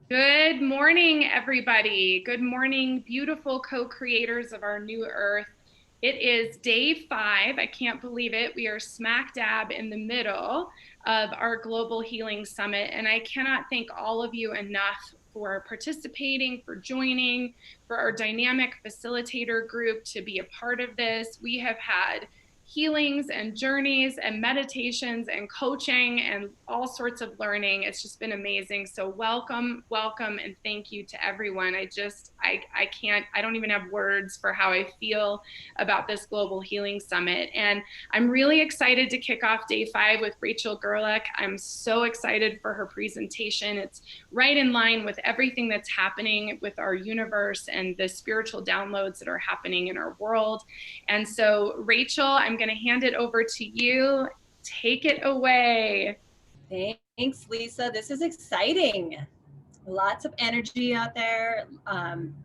Good morning, everybody. Good morning, beautiful co-creators of our new earth. It is day 5. I can't believe it. We are smack dab in the middle of our Global Healing Summit, and I cannot thank all of you enough for participating, for joining, for our dynamic facilitator group to be a part of this. We have had healings and journeys and meditations and coaching and all sorts of learning. It's just been amazing. So welcome, welcome, and thank you to everyone. I can't, I don't even have words for how I feel about this Global Healing Summit. And I'm really excited to kick off day 5 with Rachel Gerlach. I'm so excited for her presentation. It's right in line with everything that's happening with our universe and the spiritual downloads that are happening in our world. And so, Rachel, I'm going to hand it over to you. Take it away. Thanks, Lisa. This is exciting. Lots of energy out there.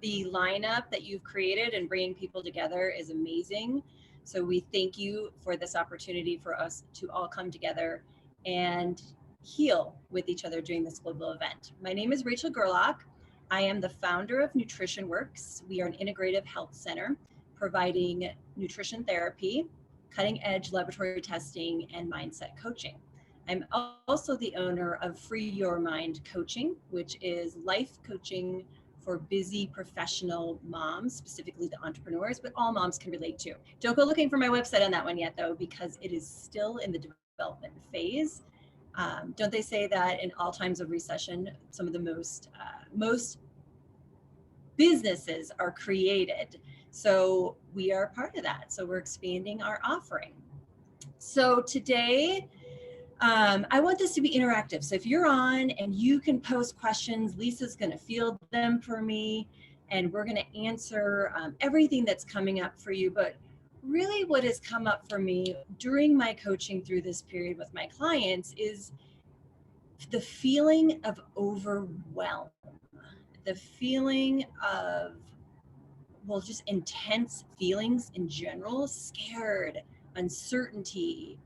The lineup that you've created and bringing people together is amazing. So we thank you for this opportunity for us to all come together and heal with each other during this global event. My name is Rachel Gerlach. I am the founder of Nutrition Works. We are an integrative health center providing nutrition therapy, cutting edge laboratory testing, and mindset coaching. I'm also the owner of Free Your Mind Coaching, which is life coaching for busy professional moms, specifically the entrepreneurs, but all moms can relate to. Don't go looking for my website on that one yet, though, because it is still in the development phase. Don't they say that in all times of recession, some of the most businesses are created? So we are part of that. So we're expanding our offering. So today, I want this to be interactive. So if you're on and you can post questions, Lisa's going to field them for me, and we're going to answer everything that's coming up for you. But really, what has come up for me during my coaching through this period with my clients is the feeling of overwhelm, the feeling of, well, just intense feelings in general, scared, uncertainty,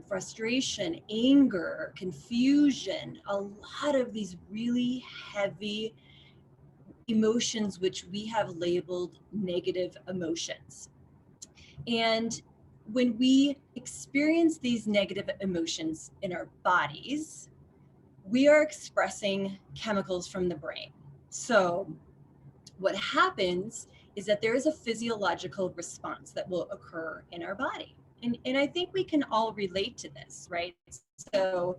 frustration, anger, confusion, a lot of these really heavy emotions, which we have labeled negative emotions. And when we experience these negative emotions in our bodies, we are expressing chemicals from the brain. So what happens is that there is a physiological response that will occur in our body. And I think we can all relate to this, right? So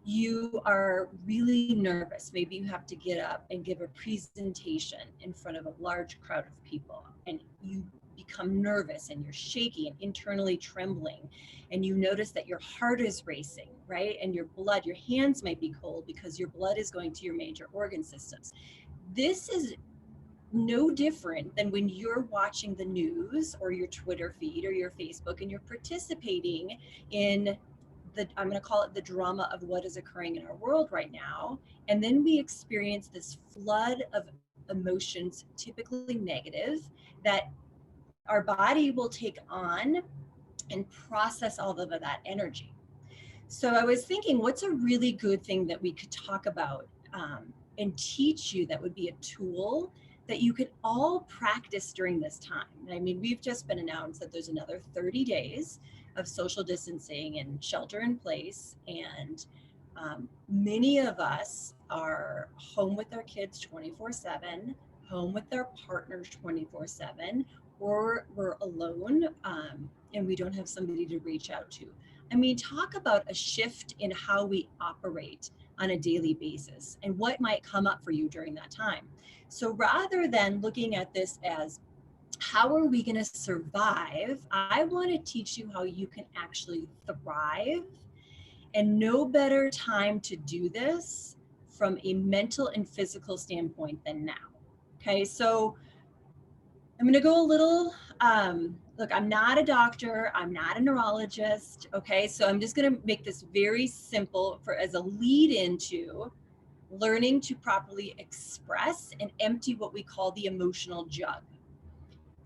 you are really nervous. Maybe you have to get up and give a presentation in front of a large crowd of people, and you become nervous and you're shaky and internally trembling, and you notice that your heart is racing, right? And your hands might be cold because your blood is going to your major organ systems. This is no different than when you're watching the news or your Twitter feed or your Facebook and you're participating in I'm going to call it the drama of what is occurring in our world right now. And then we experience this flood of emotions, typically negative, that our body will take on and process all of that energy. So I was thinking, what's a really good thing that we could talk about and teach you that would be a tool that you could all practice during this time? I mean, we've just been announced that there's another 30 days of social distancing and shelter in place. And many of us are home with our kids 24/7, home with our partners 24/7, or we're alone and we don't have somebody to reach out to. I mean, talk about a shift in how we operate on a daily basis and what might come up for you during that time. So rather than looking at this as how are we going to survive, I want to teach you how you can actually thrive, and no better time to do this from a mental and physical standpoint than now. Okay, so I'm going to go a little, look, I'm not a doctor, I'm not a neurologist, okay? So I'm just going to make this very simple as a lead into learning to properly express and empty what we call the emotional jug.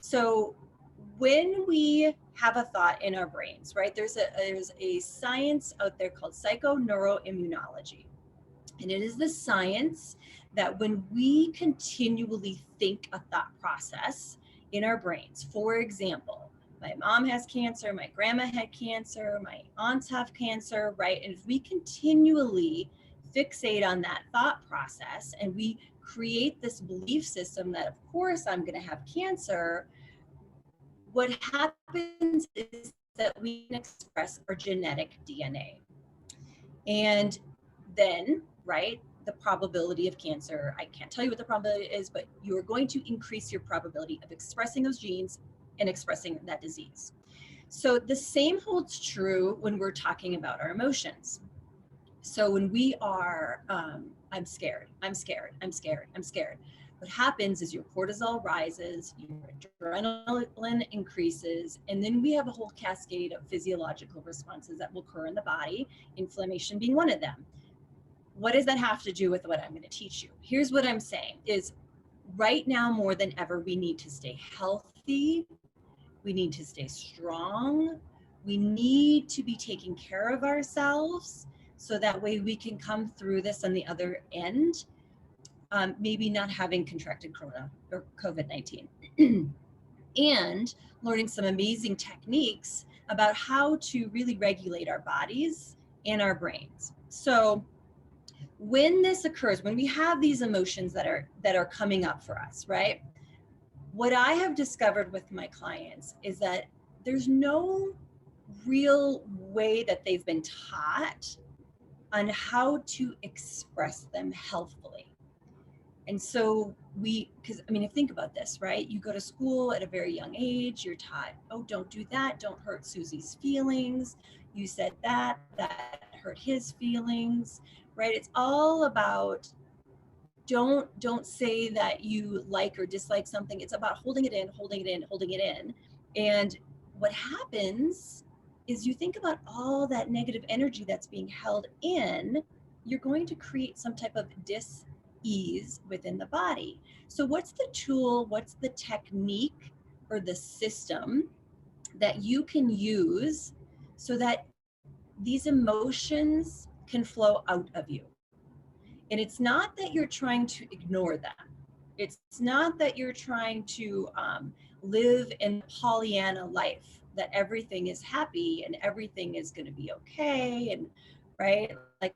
So when we have a thought in our brains, right, there's a science out there called psychoneuroimmunology. And it is the science that when we continually think a thought process in our brains, for example, my mom has cancer, my grandma had cancer, my aunts have cancer, right? And if we continually fixate on that thought process and we create this belief system that, of course, I'm going to have cancer, what happens is that we can express our genetic DNA. And then, right, the probability of cancer, I can't tell you what the probability is, but you're going to increase your probability of expressing those genes and expressing that disease. So the same holds true when we're talking about our emotions. So when we are, I'm scared, I'm scared, I'm scared, I'm scared. What happens is your cortisol rises, your adrenaline increases, and then we have a whole cascade of physiological responses that will occur in the body, inflammation being one of them. What does that have to do with what I'm going to teach you? Here's what I'm saying is right now more than ever, we need to stay healthy. We need to stay strong. We need to be taking care of ourselves so that way we can come through this on the other end, maybe not having contracted Corona or COVID-19. And learning some amazing techniques about how to really regulate our bodies and our brains. So when this occurs, when we have these emotions that are coming up for us, right? What I have discovered with my clients is that there's no real way that they've been taught on how to express them healthfully. And so because I mean, think about this, right? You go to school at a very young age, you're taught, oh, don't do that, don't hurt Susie's feelings. You said that hurt his feelings, right? It's all about don't say that you like or dislike something. It's about holding it in, holding it in, holding it in. And what happens is you think about all that negative energy that's being held in, you're going to create some type of dis-ease within the body. So what's the tool, what's the technique or the system that you can use so that these emotions can flow out of you? And it's not that you're trying to ignore them. It's not that you're trying to live in Pollyanna life, that everything is happy and everything is going to be okay. And right, like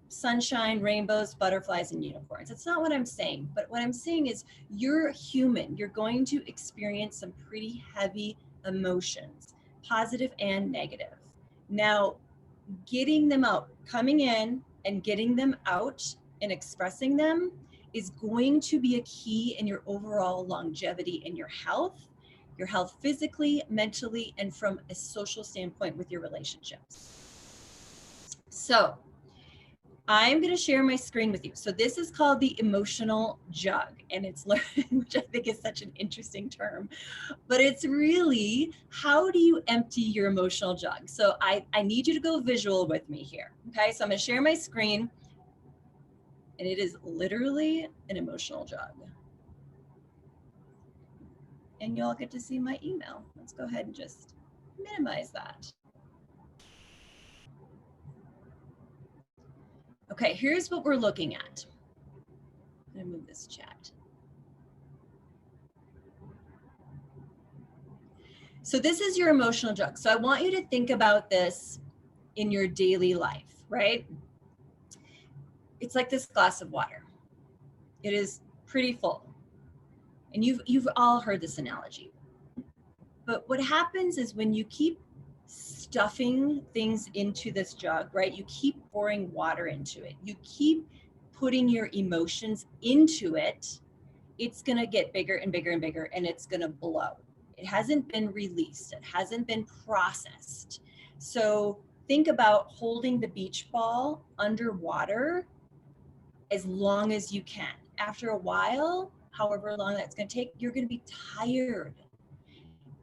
sunshine, rainbows, butterflies, and unicorns. That's not what I'm saying. But what I'm saying is you're human. You're going to experience some pretty heavy emotions, positive and negative. Now, getting them out, coming in and getting them out and expressing them is going to be a key in your overall longevity in your health physically, mentally, and from a social standpoint with your relationships. So I'm going to share my screen with you. So this is called the emotional jug, and it's which I think is such an interesting term, but it's really how do you empty your emotional jug? So I need you to go visual with me here. Okay, so I'm going to share my screen, and it is literally an emotional jug. And you all get to see my email. Let's go ahead and just minimize that. Okay, here's what we're looking at. I'm going to move this chat. So this is your emotional jug. So I want you to think about this in your daily life, right? It's like this glass of water. It is pretty full. And you've all heard this analogy. But what happens is when you keep stuffing things into this jug, right? You keep pouring water into it. You keep putting your emotions into it. It's going to get bigger and bigger and bigger, and it's going to blow. It hasn't been released. It hasn't been processed. So think about holding the beach ball underwater as long as you can. After a while, however long that's going to take, you're going to be tired.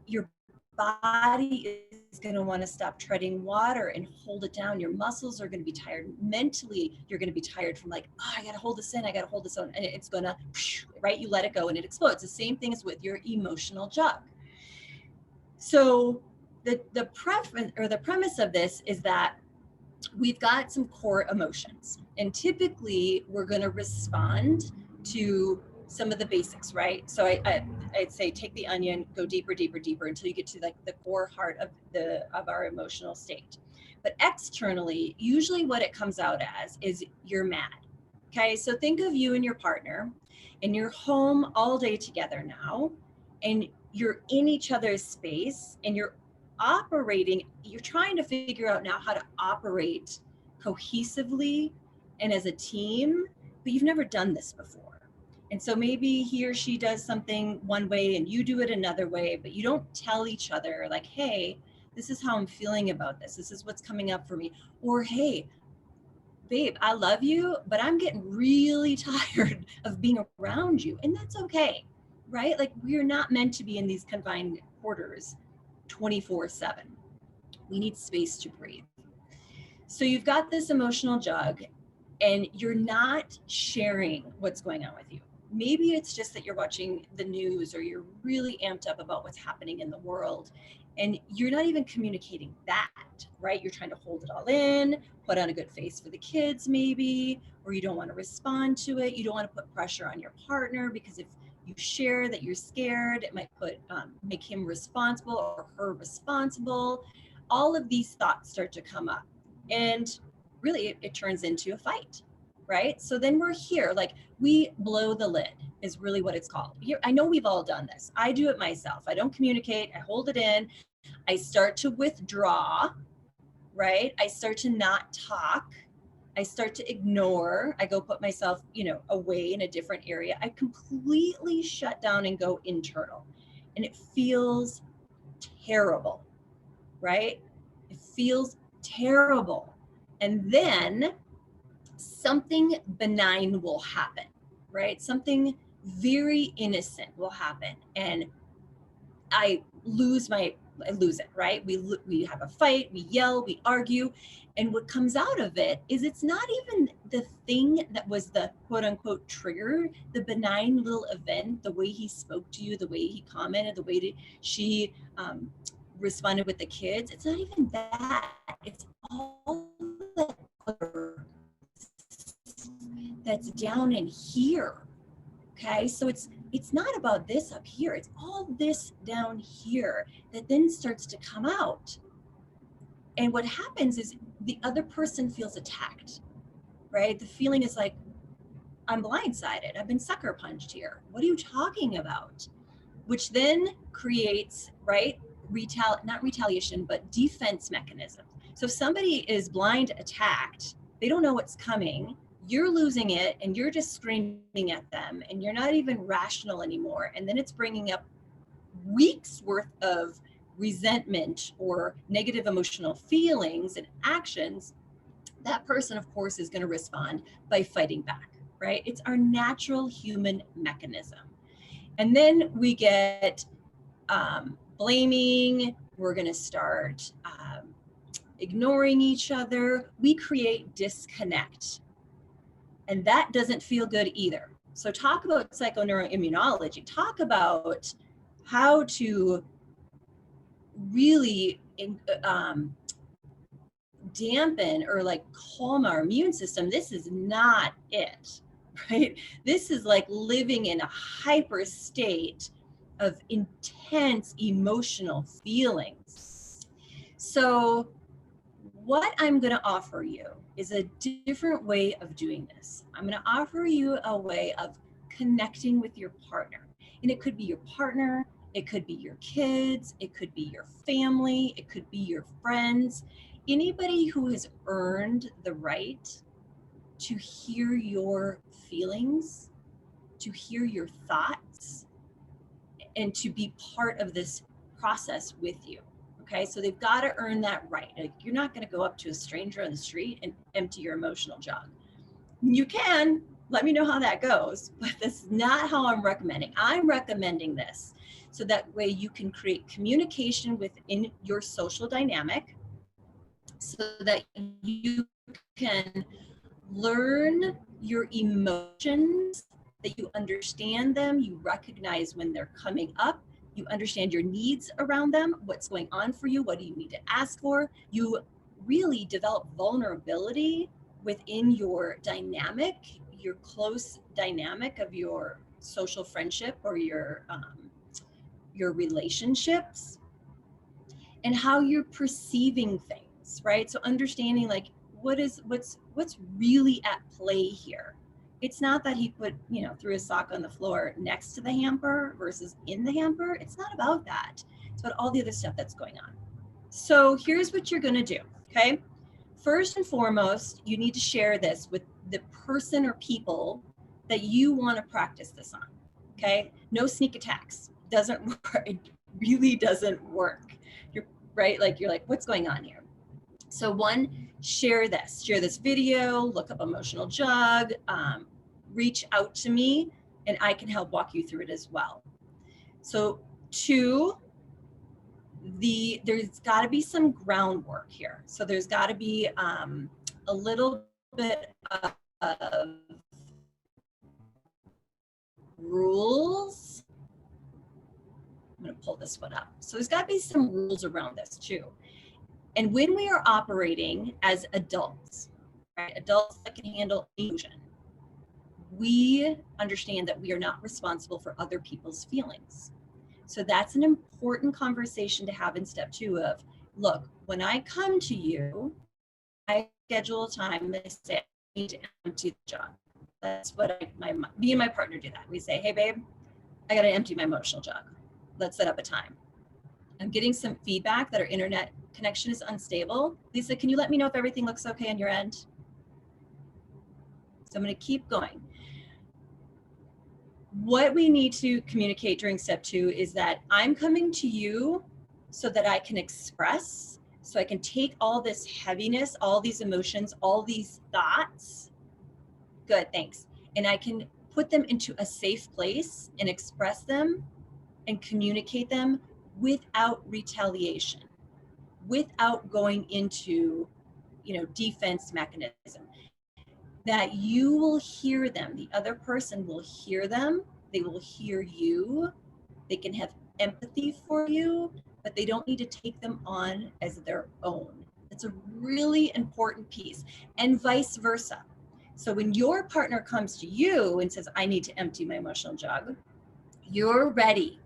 Your body is going to want to stop treading water and hold it down. Your muscles are going to be tired. Mentally, you're going to be tired from like, oh, I got to hold this in. I got to hold this on. And it's going to, right? You let it go and it explodes. The same thing is with your emotional jug. So the premise of this is that we've got some core emotions. And typically we're going to respond to some of the basics, right? So I'd say take the onion, go deeper, deeper, deeper until you get to like the core heart of our emotional state. But externally, usually what it comes out as is you're mad. Okay, so think of you and your partner, and you're home all day together now, and you're in each other's space, and you're trying to figure out now how to operate cohesively and as a team, but you've never done this before. And so maybe he or she does something one way and you do it another way, but you don't tell each other, like, hey, this is how I'm feeling about this. This is what's coming up for me. Or, hey, babe, I love you, but I'm getting really tired of being around you. And that's okay, right? Like, we're not meant to be in these confined quarters 24/7. We need space to breathe. So you've got this emotional jug and you're not sharing what's going on with you. Maybe it's just that you're watching the news or you're really amped up about what's happening in the world and you're not even communicating that, right? You're trying to hold it all in, put on a good face for the kids maybe, or you don't want to respond to it. You don't want to put pressure on your partner because if you share that you're scared, it might make him responsible or her responsible. All of these thoughts start to come up and really it turns into a fight, right? So then we're here, like we blow the lid is really what it's called. Here, I know we've all done this. I do it myself. I don't communicate. I hold it in. I start to withdraw, right? I start to not talk. I start to ignore. I go put myself, away in a different area. I completely shut down and go internal. And it feels terrible, right? It feels terrible. And then something benign will happen, right? Something very innocent will happen. And I lose it, right? We have a fight, we yell, we argue. And what comes out of it is it's not even the thing that was the quote unquote trigger, the benign little event, the way he spoke to you, the way he commented, the way that she responded with the kids. It's not even that. It's all that's down in here. Okay, so it's not about this up here, it's all this down here that then starts to come out. And what happens is the other person feels attacked, right? The feeling is like, I'm blindsided, I've been sucker punched here. What are you talking about? Which then creates, right, not retaliation, but defense mechanism. So if somebody is blind attacked, they don't know what's coming, you're losing it and you're just screaming at them and you're not even rational anymore. And then it's bringing up weeks worth of resentment or negative emotional feelings and actions. That person, of course, is going to respond by fighting back, right? It's our natural human mechanism. And then we get blaming. We're going to start ignoring each other. We create disconnect. And that doesn't feel good either. So talk about psychoneuroimmunology. Talk about how to really dampen or like calm our immune system. This is not it, right? This is like living in a hyper state of intense emotional feelings. So what I'm going to offer you is a different way of doing this. I'm going to offer you a way of connecting with your partner. And it could be your partner, it could be your kids, it could be your family, it could be your friends, anybody who has earned the right to hear your feelings, to hear your thoughts, and to be part of this process with you. Okay, so they've got to earn that right. Like, you're not going to go up to a stranger on the street and empty your emotional jug. You can, let me know how that goes, but that's not how I'm recommending. I'm recommending this so that way you can create communication within your social dynamic so that you can learn your emotions, that you understand them, you recognize when they're coming up, you understand your needs around them, what's going on for you, what do you need to ask for. You really develop vulnerability within your dynamic, your close dynamic of your social friendship or your relationships, and how you're perceiving things, right? So understanding like what's really at play here. It's not that he put, threw his sock on the floor next to the hamper versus in the hamper. It's not about that. It's about all the other stuff that's going on. So here's what you're going to do, okay? First and foremost, you need to share this with the person or people that you want to practice this on, okay? No sneak attacks. Doesn't work. It really doesn't work. You're right. Like you're like, what's going on here? So one, share this video, look up emotional jug, reach out to me, and I can help walk you through it as well. So two, there's got to be some groundwork here. So there's got to be a little bit of rules. I'm going to pull this one up. So there's got to be some rules around this too. And when we are operating as adults, right, adults that can handle emotion, we understand that we are not responsible for other people's feelings. So that's an important conversation to have in step two of, look, when I come to you, I schedule a time and I say, I need to empty the jug. That's what me and my partner do that. We say, hey, babe, I got to empty my emotional jug. Let's set up a time. I'm getting some feedback that our internet connection is unstable. Lisa, can you let me know if everything looks okay on your end? So I'm going to keep going. What we need to communicate during step two is that I'm coming to you so that I can express, so I can take all this heaviness, all these emotions, all these thoughts. Good, thanks. And I can put them into a safe place and express them and communicate them without retaliation, without going into, defense mechanism. That you will hear them, the other person will hear them, they will hear you, they can have empathy for you, but they don't need to take them on as their own. It's a really important piece, and vice versa. So when your partner comes to you and says, I need to empty my emotional jug, you're ready.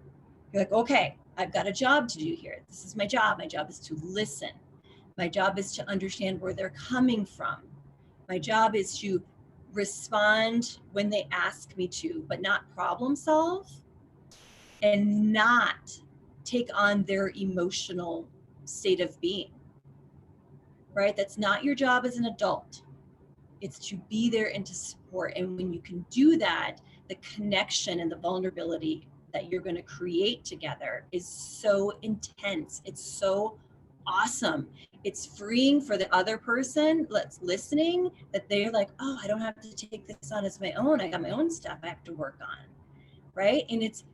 You're like, okay, I've got a job to do here. This is my job. My job is to listen. My job is to understand where they're coming from. My job is to respond when they ask me to, but not problem solve and not take on their emotional state of being, right? That's not your job as an adult. It's to be there and to support. And when you can do that, the connection and the vulnerability that you're going to create together is so intense. It's so awesome. It's freeing for the other person that's listening, that they're like, oh, I don't have to take this on as my own. I got my own stuff I have to work on, right? And it's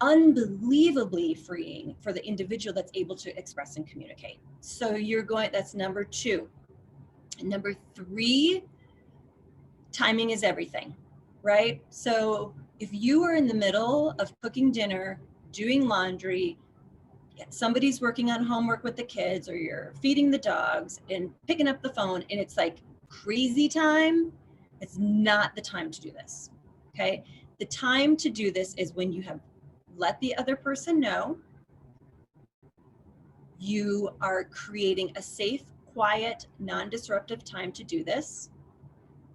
unbelievably freeing for the individual that's able to express and communicate. So that's number two. And number three, timing is everything, right? So if you are in the middle of cooking dinner, doing laundry, somebody's working on homework with the kids, or you're feeding the dogs and picking up the phone and it's like crazy time, it's not the time to do this, okay? The time to do this is when you have let the other person know you are creating a safe, quiet, non-disruptive time to do this,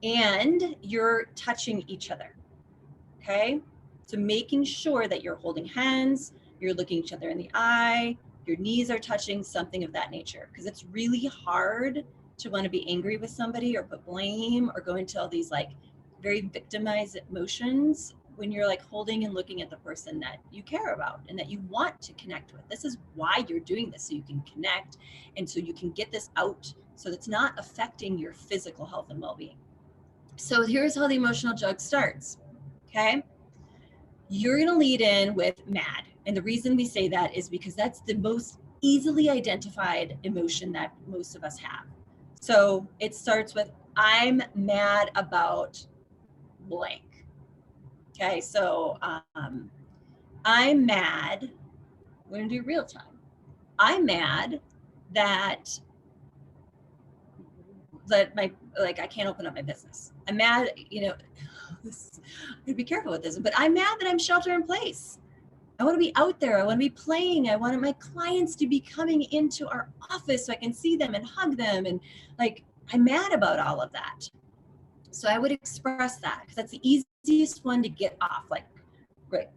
and you're touching each other, okay? So making sure that you're holding hands, you're looking each other in the eye, your knees are touching, something of that nature, because it's really hard to want to be angry with somebody or put blame or go into all these like very victimized emotions when you're like holding and looking at the person that you care about and that you want to connect with. This is why you're doing this, so you can connect and so you can get this out so it's not affecting your physical health and well-being. So here's how the emotional jug starts, okay? You're going to lead in with mad. And the reason we say that is because that's the most easily identified emotion that most of us have. So it starts with, I'm mad about blank. Okay, so I'm mad, we're going to do real time. I'm mad that that I can't open up my business. I'm mad, I'm gonna be careful with this, but I'm mad that I'm shelter in place. I want to be out there. I want to be playing. I want my clients to be coming into our office so I can see them and hug them. And like, I'm mad about all of that. So I would express that because that's the easiest one to get off, like, right,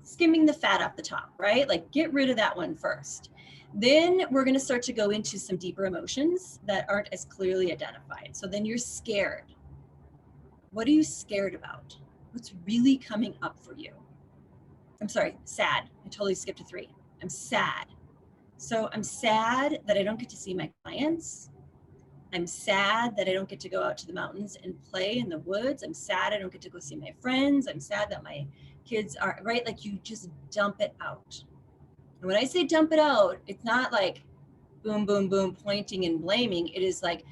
skimming the fat off the top, right? Like, get rid of that one first. Then we're going to start to go into some deeper emotions that aren't as clearly identified. So then you're scared. What are you scared about? What's really coming up for you? I'm sorry, sad. I totally skipped to 3. I'm sad. So I'm sad that I don't get to see my clients. I'm sad that I don't get to go out to the mountains and play in the woods. I'm sad I don't get to go see my friends. I'm sad that my kids are, right? Like, you just dump it out. And when I say dump it out, it's not like boom, boom, boom, pointing and blaming. It is like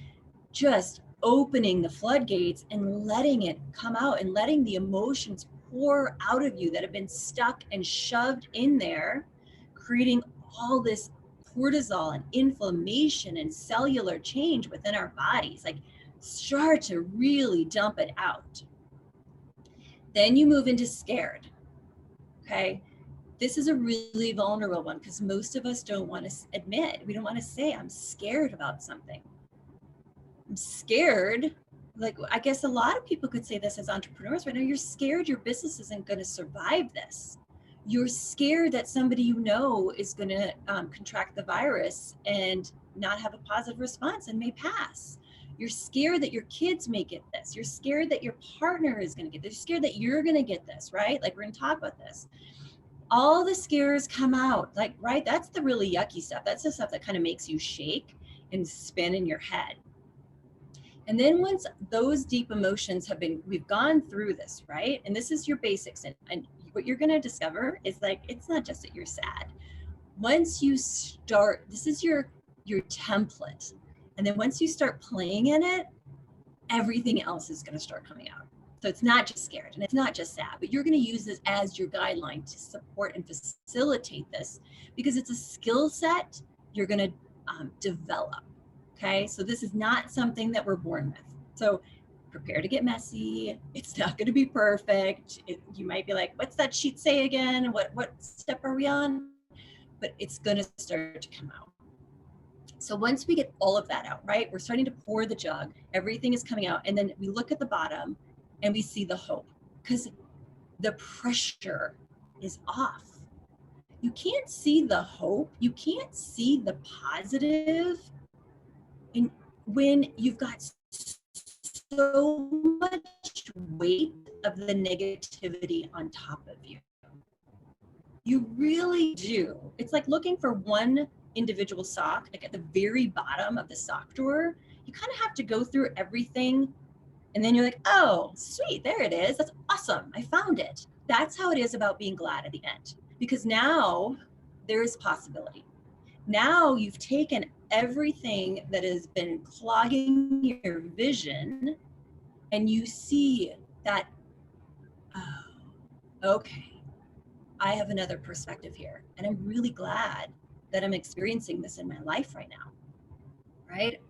just opening the floodgates and letting it come out and letting the emotions pour out of you that have been stuck and shoved in there, creating all this cortisol and inflammation and cellular change within our bodies. Like, start to really dump it out. Then you move into scared. Okay. This is a really vulnerable one because most of us don't want to admit, we don't want to say, I'm scared about something. I'm scared. Like, I guess a lot of people could say this as entrepreneurs right now. You're scared your business isn't going to survive this. You're scared that somebody you know is going to contract the virus and not have a positive response and may pass. You're scared that your kids may get this. You're scared that your partner is going to get this. You're scared that you're going to get this, right? Like, we're going to talk about this. All the scares come out, like, right? That's the really yucky stuff. That's the stuff that kind of makes you shake and spin in your head. And then once those deep emotions we've gone through this, right? And this is your basics. And what you're going to discover is, like, it's not just that you're sad. Once you start, this is your template. And then once you start playing in it, everything else is going to start coming out. So it's not just scared and it's not just sad, but you're going to use this as your guideline to support and facilitate this because it's a skill set you're going to develop. Okay. So this is not something that we're born with. So prepare to get messy. It's not going to be perfect. You might be like, what's that sheet say again? What step are we on? But it's going to start to come out. So once we get all of that out, right, we're starting to pour the jug, everything is coming out. And then we look at the bottom and we see the hope because the pressure is off. You can't see the hope. You can't see the positive. And when you've got so much weight of the negativity on top of you, you really do. It's like looking for one individual sock, like at the very bottom of the sock drawer. You kind of have to go through everything. And then you're like, oh, sweet, there it is. That's awesome. I found it. That's how it is about being glad at the end. Because now there is possibility. Now you've taken everything that has been clogging your vision and you see that, oh, okay, I have another perspective here. And I'm really glad that I'm experiencing this in my life right now, right?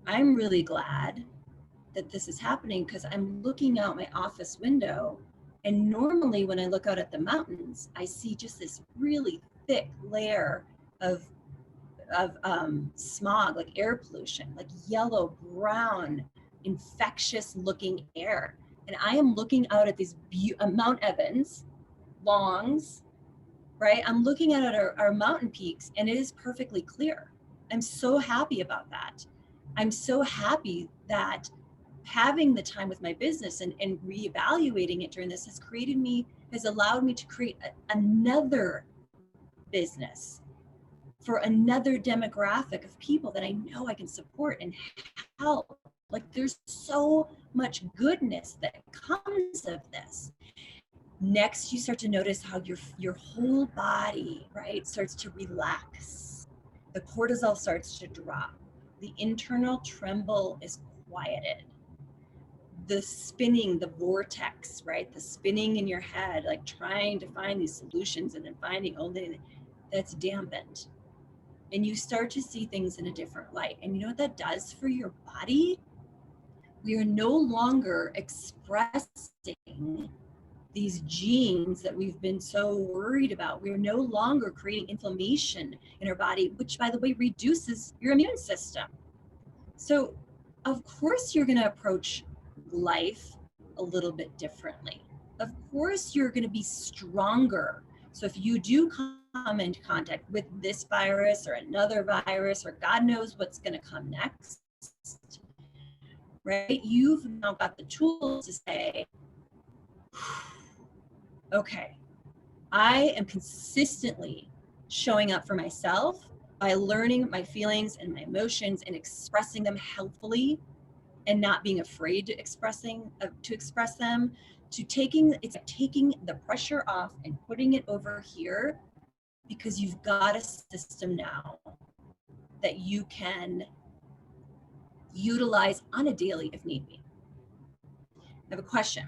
I'm really glad that this is happening because I'm looking out my office window. And normally when I look out at the mountains, I see just this really thick layer of smog, like air pollution, like yellow, brown, infectious looking air. And I am looking out at these Mount Evans, Longs, right? I'm looking at our mountain peaks and it is perfectly clear. I'm so happy about that. I'm so happy that having the time with my business and reevaluating it during this has allowed me to create another business for another demographic of people that I know I can support and help. Like, there's so much goodness that comes of this. Next, you start to notice how your whole body, right, starts to relax. The cortisol starts to drop. The internal tremble is quieted. The spinning, the vortex, right, the spinning in your head, like trying to find these solutions and then finding only, that's dampened. and you start to see things in a different light. And you know what that does for your body? We are no longer expressing these genes that we've been so worried about. We're no longer creating inflammation in our body, which, by the way, reduces your immune system. So, of course, you're going to approach life a little bit differently. Of course, you're going to be stronger. So, if you do come into contact with this virus or another virus, or God knows what's going to come next, right? You've now got the tools to say, okay, I am consistently showing up for myself by learning my feelings and my emotions and expressing them healthfully and not being afraid to express them, to taking the pressure off and putting it over here, because you've got a system now that you can utilize on a daily if need be. I have a question.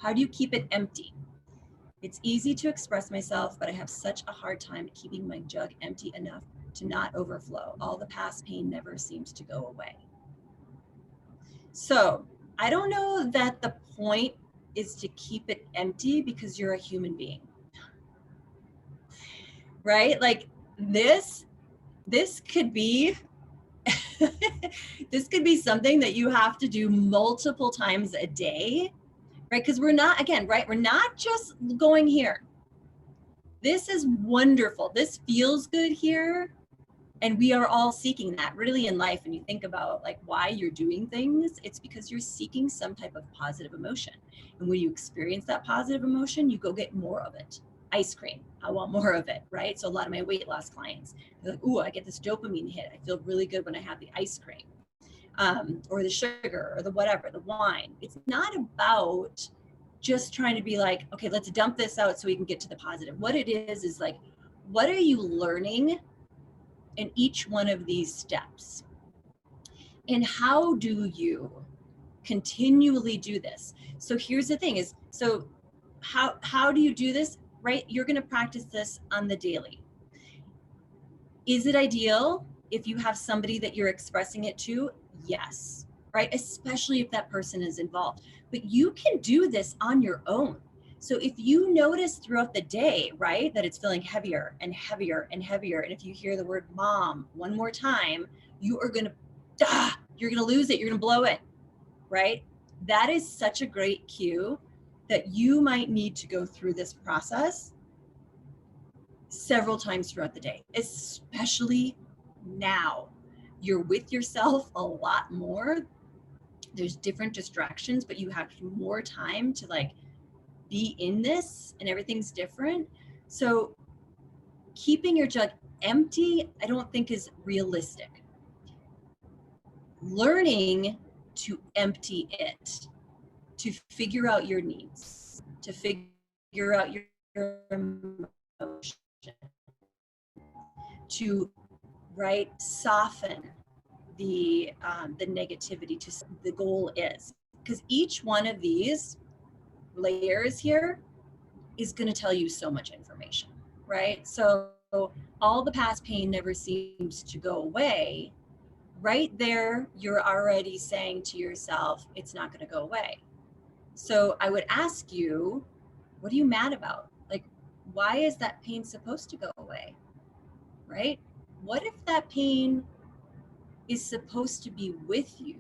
How do you keep it empty? It's easy to express myself, but I have such a hard time keeping my jug empty enough to not overflow. All the past pain never seems to go away. So I don't know that the point is to keep it empty, because you're a human being, right? Like this could be this could be something that you have to do multiple times a day, right? Because we're not, again, right? We're not just going here. This is wonderful. This feels good here. And we are all seeking that really in life. And you think about like why you're doing things, it's because you're seeking some type of positive emotion. And when you experience that positive emotion, you go get more of it. Ice cream, I want more of it, right? So a lot of my weight loss clients, they're like, ooh, I get this dopamine hit. I feel really good when I have the ice cream, or the sugar, or the whatever, the wine. It's not about just trying to be like, okay, let's dump this out so we can get to the positive. What it is like, what are you learning in each one of these steps? And how do you continually do this? So here's the thing is, so how do you do this, right? You're going to practice this on the daily. Is it ideal if you have somebody that you're expressing it to? Yes, right? Especially if that person is involved. But you can do this on your own. So if you notice throughout the day, right, that it's feeling heavier and heavier and heavier, and if you hear the word mom one more time, you are going to, you're going to lose it. You're going to blow it, right? That is such a great cue that you might need to go through this process several times throughout the day, especially now. You're with yourself a lot more. There's different distractions, but you have more time to like be in this, and everything's different. So keeping your jug empty, I don't think is realistic. Learning to empty it, to figure out your needs, to figure out your emotion, to soften the negativity to the goal is, because each one of these layers here is going to tell you so much information, right? So all the past pain never seems to go away. Right there, you're already saying to yourself, it's not going to go away. So I would ask you, what are you mad about? Like, why is that pain supposed to go away? Right? What if that pain is supposed to be with you?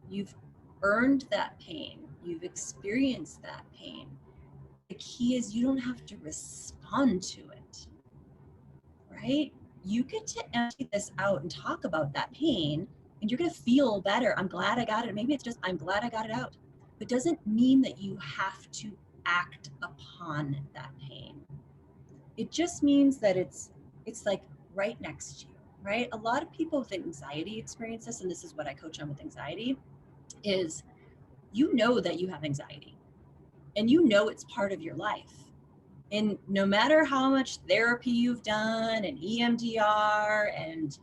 You've earned that pain. You've experienced that pain. The key is you don't have to respond to it, right? You get to empty this out and talk about that pain, and you're going to feel better. I'm glad I got it. Maybe it's just, I'm glad I got it out. But doesn't mean that you have to act upon that pain. It just means that it's like right next to you, right? A lot of people with anxiety experience this, and this is what I coach on with anxiety, is you know that you have anxiety, and you know it's part of your life. And no matter how much therapy you've done and EMDR and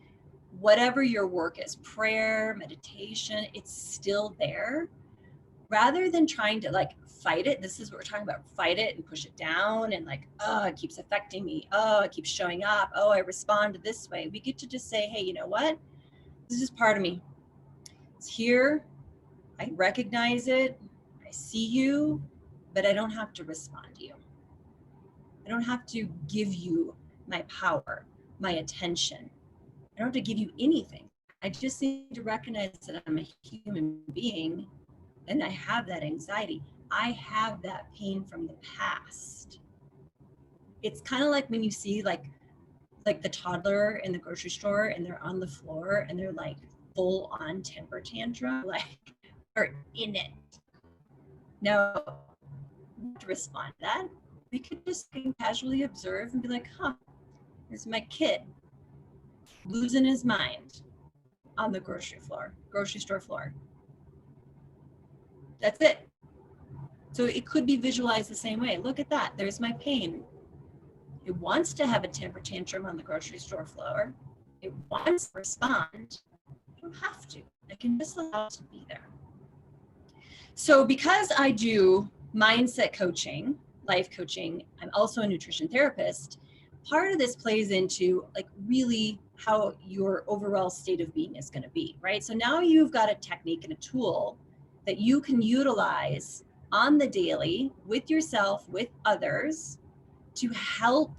whatever your work is, prayer, meditation, it's still there, rather than trying to like fight it. This is what we're talking about, fight it and push it down and like, oh, it keeps affecting me. Oh, it keeps showing up. Oh, I respond this way. We get to just say, hey, you know what? This is part of me. It's here. I recognize it. I see you, but I don't have to respond to you. I don't have to give you my power, my attention. I don't have to give you anything. I just need to recognize that I'm a human being and I have that anxiety. I have that pain from the past. It's kind of like when you see like the toddler in the grocery store and they're on the floor and they're like full on temper tantrum, like are in it. Now, to respond to that, we could just casually observe and be like, huh, here's my kid losing his mind on the grocery store floor. That's it. So it could be visualized the same way. Look at that. There's my pain. It wants to have a temper tantrum on the grocery store floor. It wants to respond. I don't have to. I can just allow it to be there. So because I do mindset coaching, life coaching, I'm also a nutrition therapist. Part of this plays into like really how your overall state of being is going to be, right? So now you've got a technique and a tool that you can utilize on the daily with yourself, with others, to help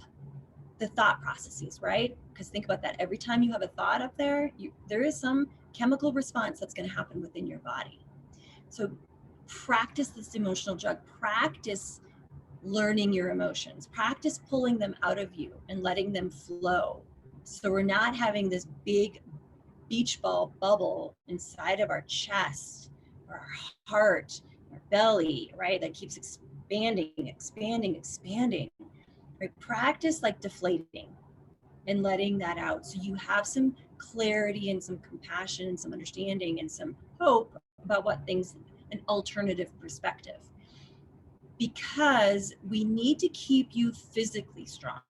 the thought processes, right? Because think about that. Every time you have a thought up there, there is some chemical response that's going to happen within your body. So practice this emotional drug. Practice learning your emotions. Practice pulling them out of you and letting them flow. So we're not having this big beach ball bubble inside of our chest, or our heart, our belly, right? That keeps expanding, expanding, expanding. Right? Practice like deflating and letting that out. So you have some clarity and some compassion and some understanding and some hope about what things, an alternative perspective. Because we need to keep you physically strong.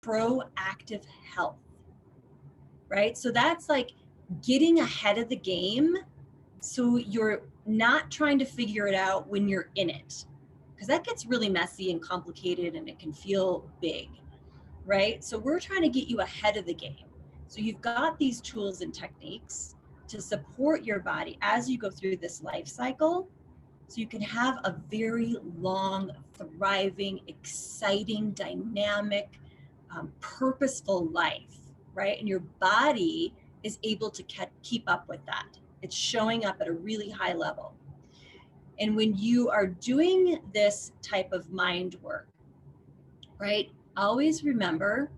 Proactive health, right? So that's like getting ahead of the game so you're not trying to figure it out when you're in it, because that gets really messy and complicated and it can feel big, right? So we're trying to get you ahead of the game. So you've got these tools and techniques to support your body as you go through this life cycle, so you can have a very long, thriving, exciting, dynamic, purposeful life, right? And your body is able to keep up with that. It's showing up at a really high level. And when you are doing this type of mind work, right, always remember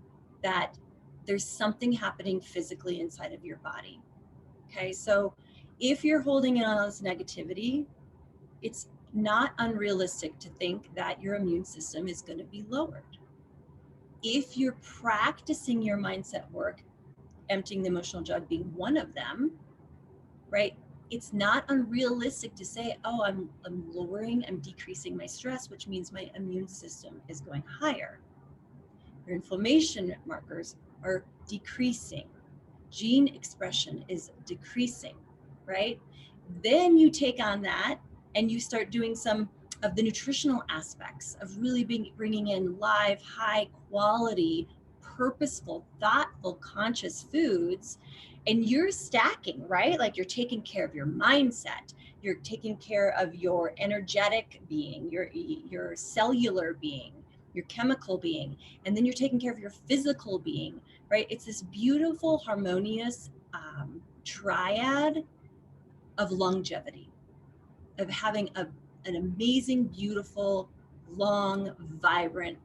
that there's something happening physically inside of your body. Okay, so if you're holding in on this negativity, it's not unrealistic to think that your immune system is going to be lowered. If you're practicing your mindset work, emptying the emotional jug being one of them, right? It's not unrealistic to say, oh, I'm lowering, I'm decreasing my stress, which means my immune system is going higher. Your inflammation markers are decreasing. Gene expression is decreasing, right? Then you take on that and you start doing some of the nutritional aspects of really bringing in live, high quality, purposeful, thoughtful, conscious foods. And you're stacking, right? Like you're taking care of your mindset, you're taking care of your energetic being, your cellular being, your chemical being, and then you're taking care of your physical being, right? It's this beautiful, harmonious triad of longevity, of having an amazing, beautiful, long, vibrant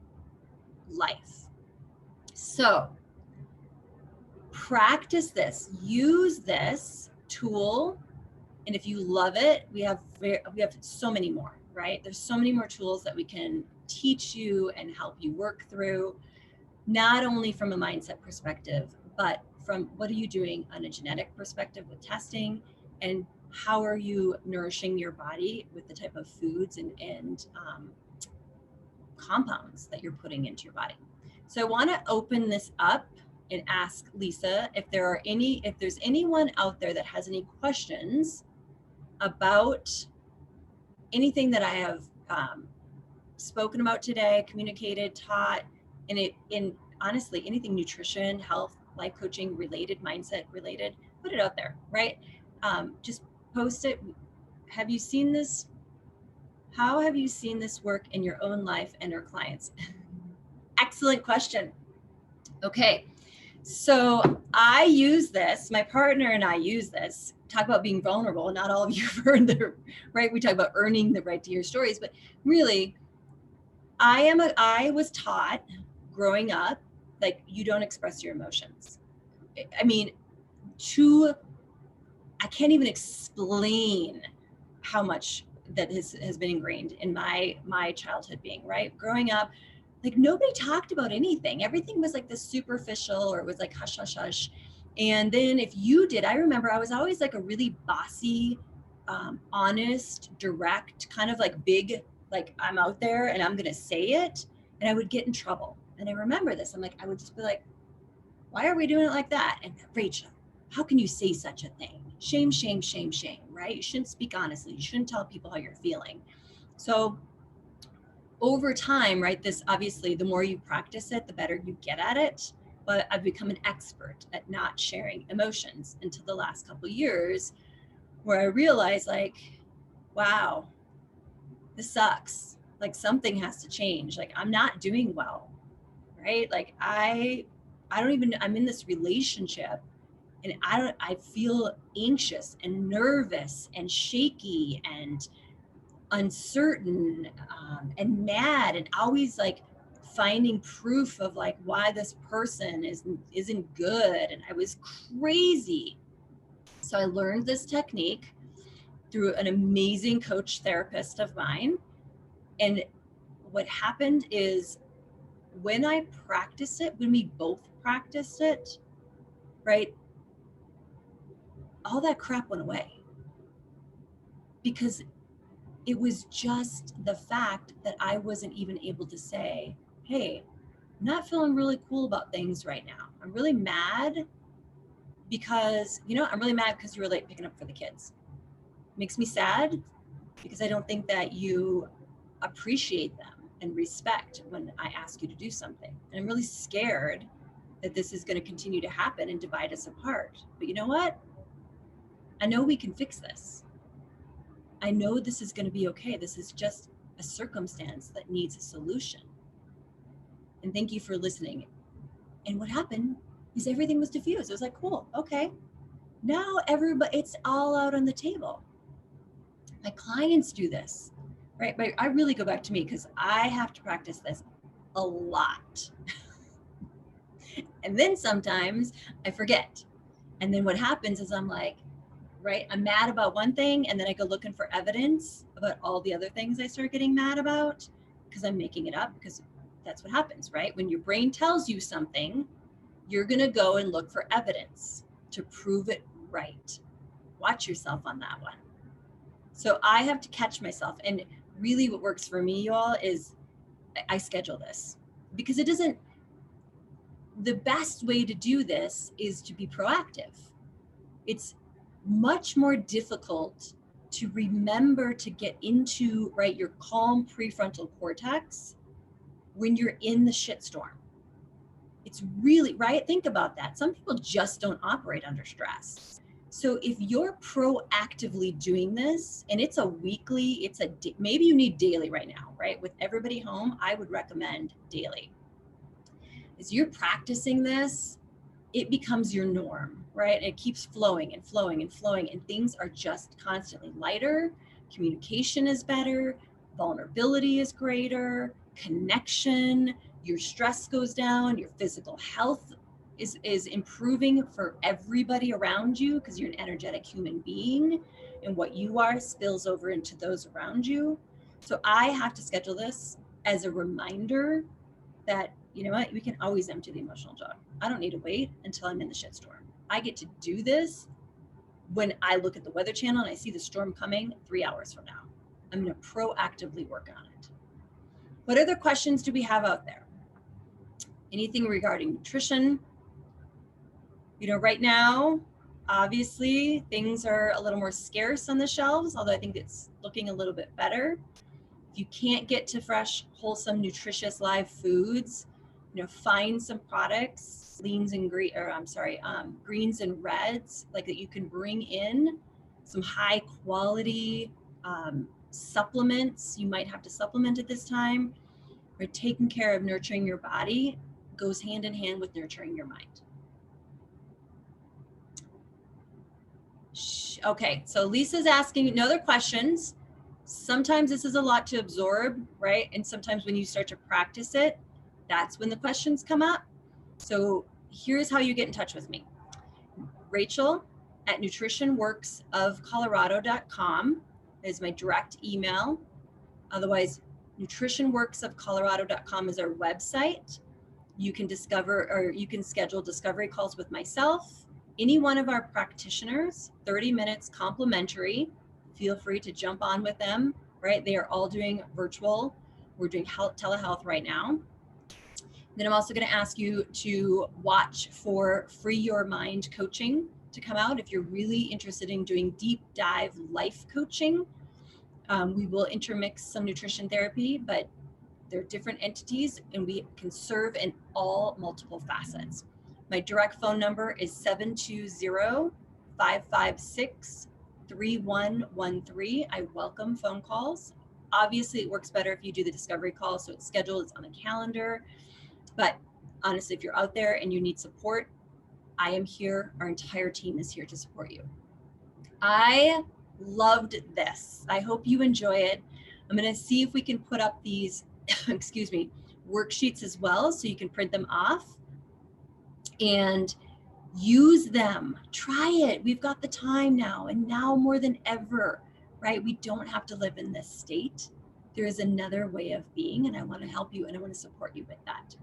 life. So practice this, use this tool, and if you love it, we have so many more, right? There's so many more tools that we can teach you and help you work through, not only from a mindset perspective, but from what are you doing on a genetic perspective with testing, and how are you nourishing your body with the type of foods and compounds that you're putting into your body. So I want to open this up and ask Lisa if there's anyone out there that has any questions about anything that I have spoken about today, communicated, taught, and in honestly anything nutrition, health, life coaching related, mindset related. Put it out there, right? Just post it. Have you seen this? How have you seen this work in your own life and your clients? Excellent question. Okay, so I use this, my partner and I use this. Talk about being vulnerable. Not all of you have earned the right. We talk about earning the right to hear stories, but really, I was taught growing up, like, you don't express your emotions. I mean, I can't even explain how much that has been ingrained in my childhood being, right? Growing up, like, nobody talked about anything. Everything was like this superficial, or it was like hush, hush, hush. And then if you did, I remember I was always like a really bossy, honest, direct, kind of like big, like, I'm out there and I'm going to say it. And I would get in trouble. And I remember this. I'm like, I would just be like, why are we doing it like that? And Rachel, how can you say such a thing? Shame, shame, shame, shame, right? You shouldn't speak honestly. You shouldn't tell people how you're feeling. So over time, right, this obviously, the more you practice it, the better you get at it. But I've become an expert at not sharing emotions until the last couple of years, where I realized, like, wow, this sucks. Like, something has to change. Like, I'm not doing well, right? Like, I don't even, I'm in this relationship and I feel anxious and nervous and shaky and uncertain, and mad, and always like finding proof of like why this person isn't good. And I was crazy. So I learned this technique through an amazing coach therapist of mine. And what happened is, when I practiced it, when we both practiced it, right, all that crap went away, because it was just the fact that I wasn't even able to say, hey, I'm not feeling really cool about things right now. I'm really mad because, I'm really mad because you were late picking up for the kids. It makes me sad because I don't think that you appreciate them and respect when I ask you to do something. And I'm really scared that this is going to continue to happen and divide us apart. But you know what? I know we can fix this. I know this is going to be okay. This is just a circumstance that needs a solution. And thank you for listening. And what happened is everything was diffused. It was like, cool, okay. Now everybody, it's all out on the table. My clients do this, right? But I really go back to me because I have to practice this a lot. And then sometimes I forget. And then what happens is I'm like, right, I'm mad about one thing, and then I go looking for evidence about all the other things I start getting mad about, because I'm making it up, because that's what happens, right? When your brain tells you something, you're going to go and look for evidence to prove it right. Watch yourself on that one. So I have to catch myself. And really what works for me, y'all, is I schedule this, because it doesn't, the best way to do this is to be proactive. It's much more difficult to remember to get into, right, your calm prefrontal cortex when you're in the shitstorm. It's really, right? Think about that. Some people just don't operate under stress. So if you're proactively doing this, and it's a weekly, maybe you need daily right now, right? With everybody home, I would recommend daily. As you're practicing this, it becomes your norm, right? It keeps flowing and flowing and flowing, and things are just constantly lighter. Communication is better, vulnerability is greater, connection, your stress goes down, your physical health is improving for everybody around you, because you're an energetic human being, and what you are spills over into those around you. So I have to schedule this as a reminder that, you know what, we can always empty the emotional jug. I don't need to wait until I'm in the shitstorm. I get to do this when I look at the Weather Channel and I see the storm coming 3 hours from now. I'm going to proactively work on it. What other questions do we have out there? Anything regarding nutrition? You know, right now, obviously, things are a little more scarce on the shelves, although I think it's looking a little bit better. If you can't get to fresh, wholesome, nutritious live foods, you know, find some products, greens and reds, like that you can bring in, some high quality supplements. You might have to supplement at this time. Or taking care of nurturing your body goes hand in hand with nurturing your mind. Okay, so Lisa's asking no other questions. Sometimes this is a lot to absorb, right? And sometimes when you start to practice it, that's when the questions come up. So here's how you get in touch with me. Rachel at nutritionworksofcolorado.com is my direct email. Otherwise, nutritionworksofcolorado.com is our website. You can schedule discovery calls with myself, any one of our practitioners, 30 minutes complimentary. Feel free to jump on with them, right? They are all doing virtual. We're doing telehealth right now. Then I'm also going to ask you to watch for Free Your Mind coaching to come out. If you're really interested in doing deep dive life coaching, we will intermix some nutrition therapy, but they're different entities and we can serve in all multiple facets. My direct phone number is 720-556-3113. I welcome phone calls. Obviously, it works better if you do the discovery call, so it's scheduled, it's on the calendar. But honestly, if you're out there and you need support, I am here. Our entire team is here to support you. I loved this. I hope you enjoy it. I'm going to see if we can put up these excuse me, worksheets as well, so you can print them off and use them. Try it. We've got the time now, and now more than ever, right? We don't have to live in this state. There is another way of being, and I want to help you and I want to support you with that.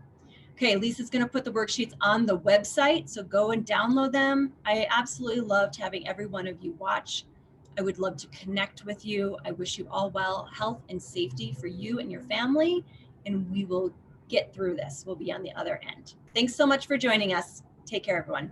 Okay, Lisa's going to put the worksheets on the website, so go and download them. I absolutely loved having every one of you watch. I would love to connect with you. I wish you all well, health and safety for you and your family, and we will get through this. We'll be on the other end. Thanks so much for joining us. Take care, everyone.